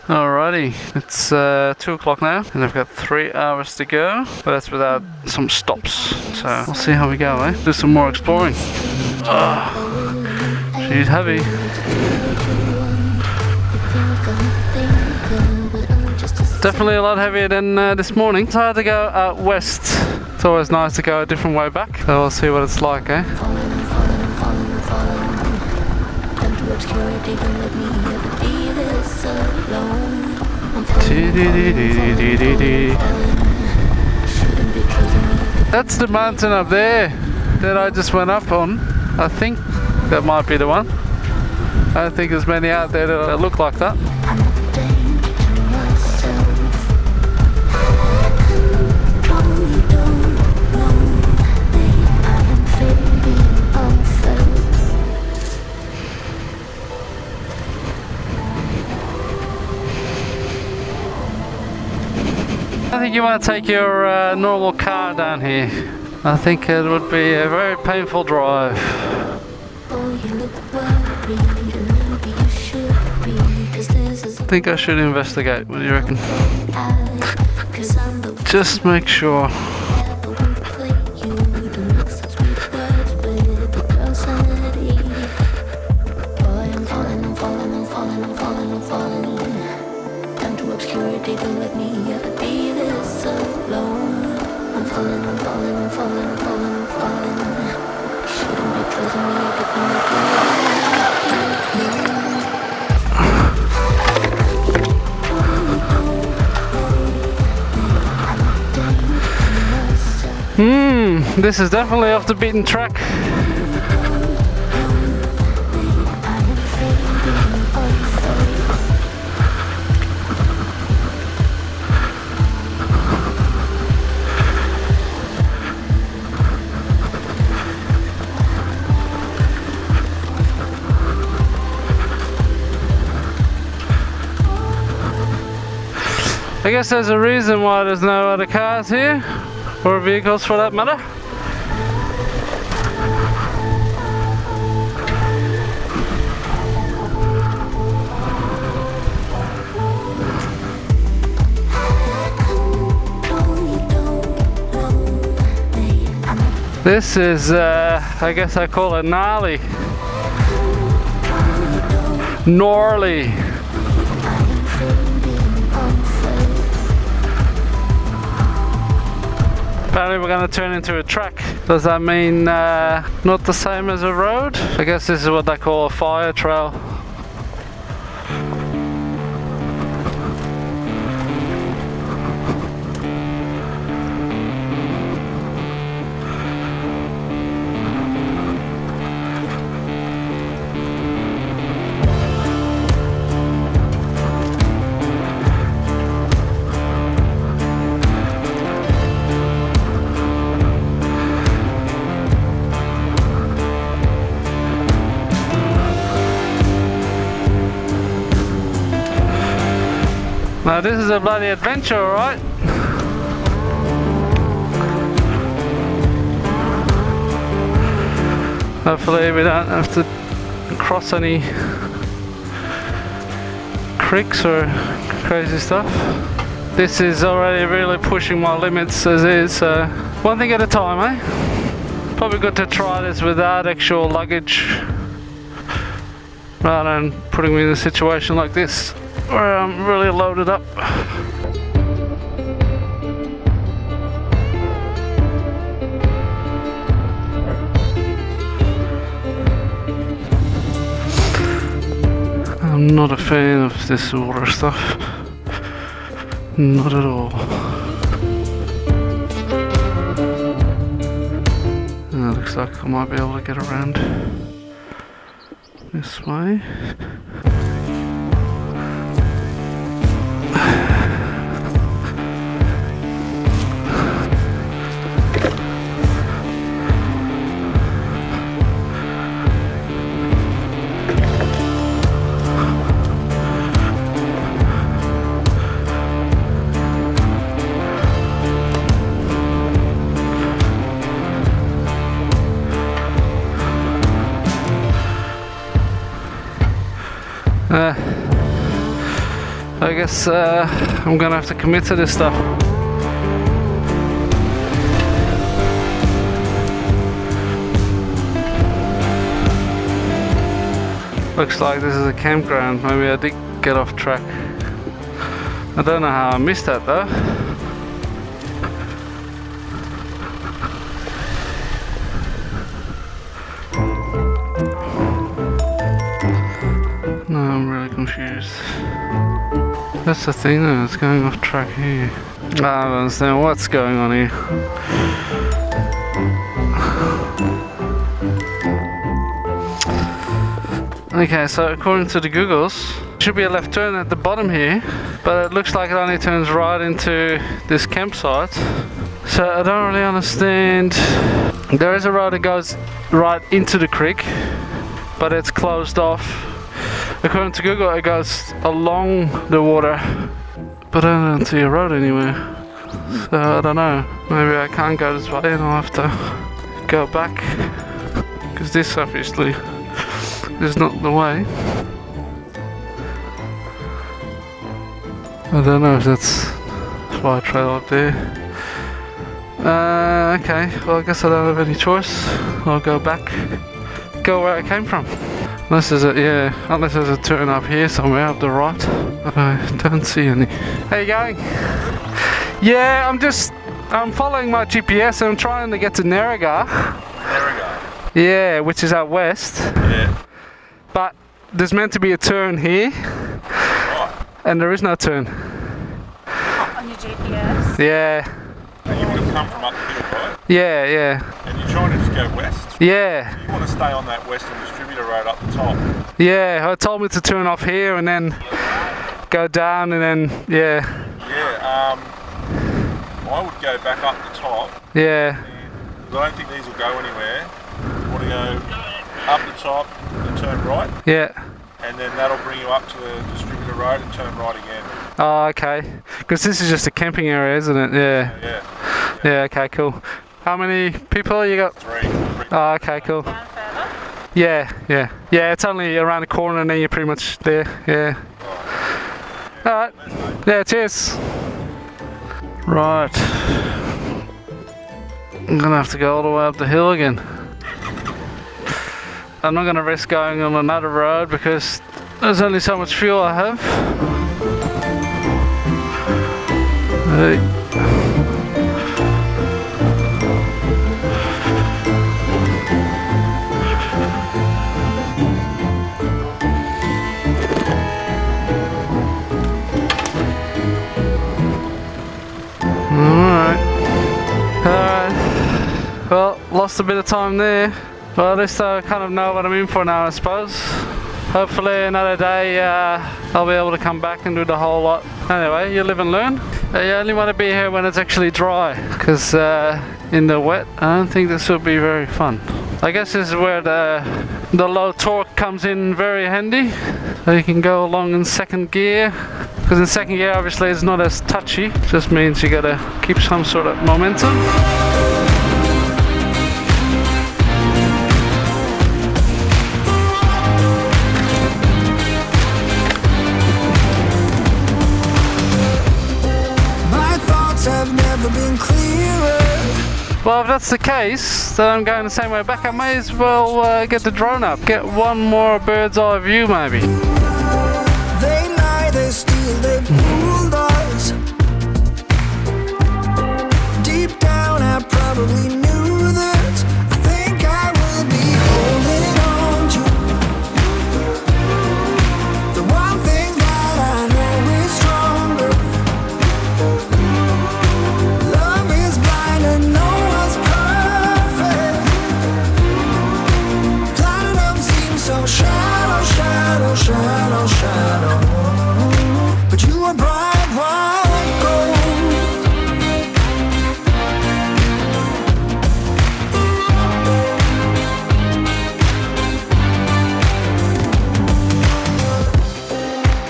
Alrighty, it's 2 o'clock now, and I've got 3 hours to go, but that's without some stops, so we'll see how we go, eh? Do some more exploring. She's heavy. Definitely a lot heavier than this morning. It's hard to go out west. It's always nice to go a different way back, so we'll see what it's like, eh? That's the mountain up there that I just went up on. I think that might be the one. I don't think there's many out there that look like that. I think you want to take your normal car down here. I think it would be a very painful drive. I think I should investigate. What do you reckon? Just make sure. This is definitely off the beaten track. I guess there's a reason why there's no other cars here, or vehicles for that matter. This is, I guess I call it gnarly. Gnarly. Apparently we're going to turn into a track. Does that mean not the same as a road? I guess this is what they call a fire trail. Now this is a bloody adventure, alright? Hopefully we don't have to cross any creeks or crazy stuff. This is already really pushing my limits as is, so one thing at a time, eh? Probably good to try this without actual luggage rather than putting me in a situation like this where I'm really loaded up. I'm not a fan of this water stuff. Not at all. Looks like I might be able to get around this way. I guess I'm gonna have to commit to this stuff. Looks like this is a campground. Maybe I did get off track. I don't know how I missed that though. No, I'm really confused. That's the thing though, it's going off track here. I don't understand what's going on here. Okay, so according to the Googles, should be a left turn at the bottom here, but it looks like it only turns right into this campsite. So I don't really understand. There is a road that goes right into the creek, but it's closed off. According to Google, it goes along the water, but I don't see a road anywhere. So I don't know. Maybe I can't go this way and I'll have to go back, because this obviously is not the way. I don't know if that's fire trail up there. Okay, well I guess I don't have any choice. I'll go back, go where I came from. Unless there's a turn up here somewhere up the right. I don't see any. How you going? Yeah, I'm following my GPS and I'm trying to get to Nerriga. Nerriga? Yeah, which is out west. Yeah. But there's meant to be a turn here. Right. And there is no turn. On your GPS? Yeah. And you would have come from up the hill, right? Yeah, yeah. And you're trying to just go west? Yeah. So you want to stay on that Western Distributor Road up the top? Yeah, I told me to turn off here and then go down and then, yeah. Yeah, I would go back up the top. Yeah. I don't think these will go anywhere. You want to go up the top and turn right. Yeah. And then that'll bring you up to the Distributor Road and turn right again. Oh, okay. Because this is just a camping area, isn't it? Yeah. Yeah, okay, cool. How many people you got? Three. Oh, okay, cool. Down further? Yeah, yeah. Yeah, it's only around the corner and then you're pretty much there. Yeah. Alright. Yeah, cheers. Right. I'm gonna have to go all the way up the hill again. I'm not gonna risk going on another road because there's only so much fuel I have. Hey. Alright. Well, lost a bit of time there. Well, at least I kind of know what I'm in for now, I suppose. Hopefully another day I'll be able to come back and do the whole lot. Anyway, you live and learn. You only want to be here when it's actually dry, because in the wet I don't think this will be very fun. I guess this is where the low torque comes in very handy. So you can go along in second gear, because in second gear obviously it's not as touchy. It just means you gotta keep some sort of momentum. Well, if that's the case, that I'm going the same way back, I may as well get the drone up. Get one more bird's eye view, maybe. They lie, they steal, they fooled us. Deep down, I probably knew this. I think I will be holding on to the one thing that I know is stronger. Love is blind and no one's perfect. Platinum seems so shallow, shallow, shallow, shallow. But you are bright white gold.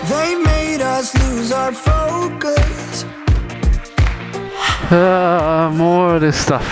They made us lose our focus. More of this stuff.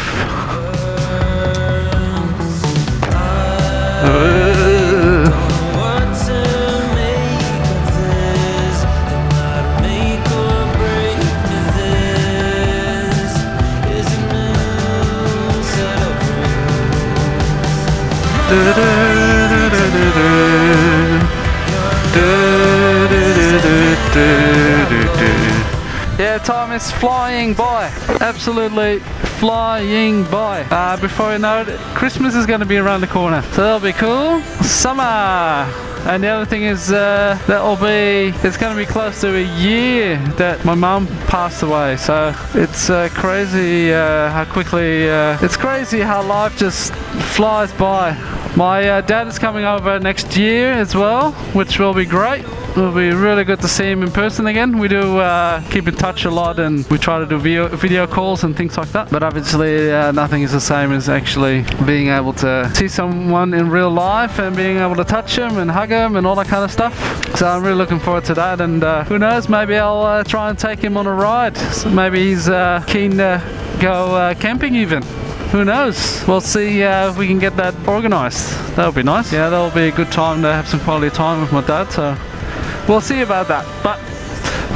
Yeah, time is flying by. Absolutely flying by. Before you know it, Christmas is going to be around the corner. So that'll be cool. Summer! And the other thing is it's going to be close to a year that my mum passed away. So it's crazy how quickly, it's crazy how life just flies by. My dad is coming over next year as well, which will be great. It'll be really good to see him in person again. We do keep in touch a lot, and we try to do video calls and things like that. But obviously nothing is the same as actually being able to see someone in real life and being able to touch them and hug them and all that kind of stuff. So I'm really looking forward to that, and who knows, maybe I'll try and take him on a ride. So maybe he's keen to go camping even. Who knows? We'll see if we can get that organised. That'll be nice. Yeah, that'll be a good time to have some quality time with my dad. So we'll see about that. But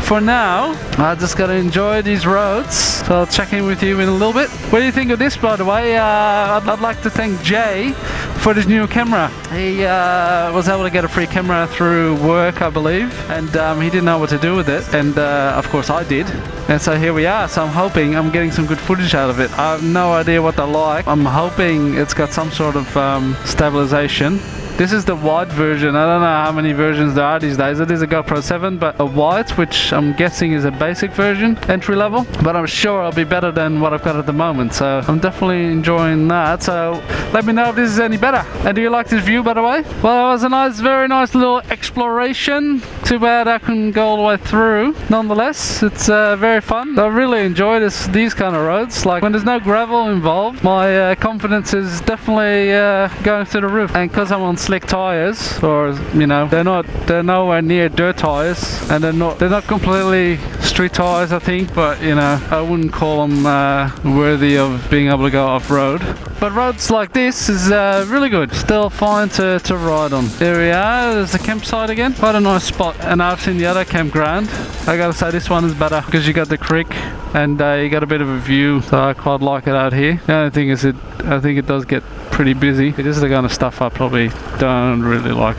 for now, I just gotta enjoy these roads. So I'll check in with you in a little bit. What do you think of this, by the way? I'd like to thank Jay for this new camera. He was able to get a free camera through work, I believe, and he didn't know what to do with it, and of course I did. And so here we are. So I'm hoping I'm getting some good footage out of it. I have no idea what they're like. I'm hoping it's got some sort of stabilization. This is the wide version. I don't know how many versions there are these days. It is a GoPro 7, but a wide, which I'm guessing is a basic version, entry level. But I'm sure it'll be better than what I've got at the moment. So I'm definitely enjoying that. So let me know if this is any better. And do you like this view, by the way? Well, it was a nice, very nice little exploration. Too bad I couldn't go all the way through. Nonetheless, it's very fun. I really enjoy these kind of roads. Like when there's no gravel involved, my confidence is definitely going through the roof. And because I'm on slick tires, or you know, they're nowhere near dirt tires, and they're not completely street tires, I think, but you know, I wouldn't call them worthy of being able to go off-road. But roads like this is really good, still fine to ride on. There we are, there's the campsite again. Quite a nice spot, and I've seen the other campground. I gotta say this one is better because you got the creek and you got a bit of a view, so I quite like it out here. The only thing is I think it does get pretty busy. It is the kind of stuff I probably don't really like.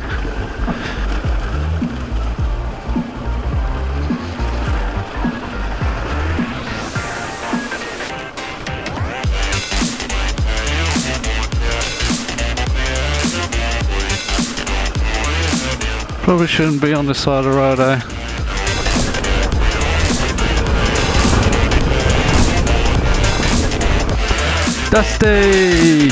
Probably shouldn't be on this side of the road, eh? Dusty!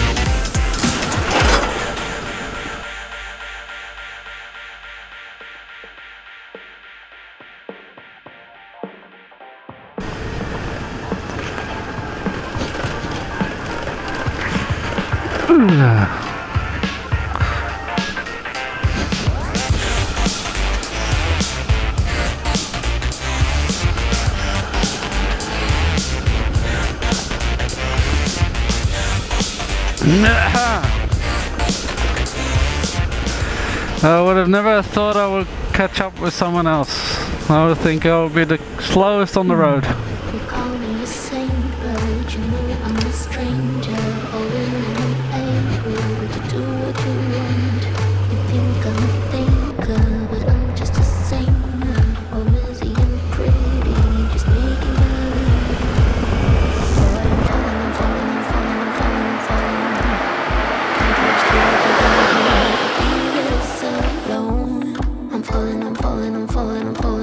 I would have never thought I would catch up with someone else. I would think I would be the slowest on the road. You call me a saint, but you know I'm a stranger. All willing and able to do what you want. You think I'm a thinker, but I'm just a singer. All busy and pretty, just making believe.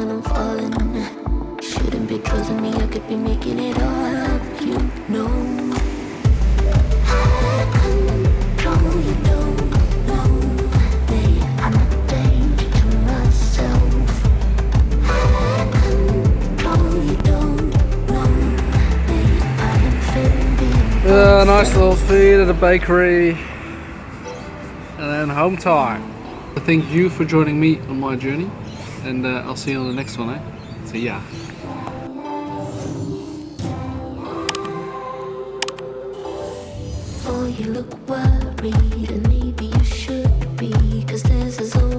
I'm falling. Shouldn't be trusting me, I could be making it all up, you know. You don't know me, I'm a danger to myself. You don't know me, I am offended. Nice little feed at a bakery, and then home time. Thank you for joining me on my journey, and I'll see you on the next one, eh? See ya. Oh, you look worried, and maybe you should be, 'cause this is all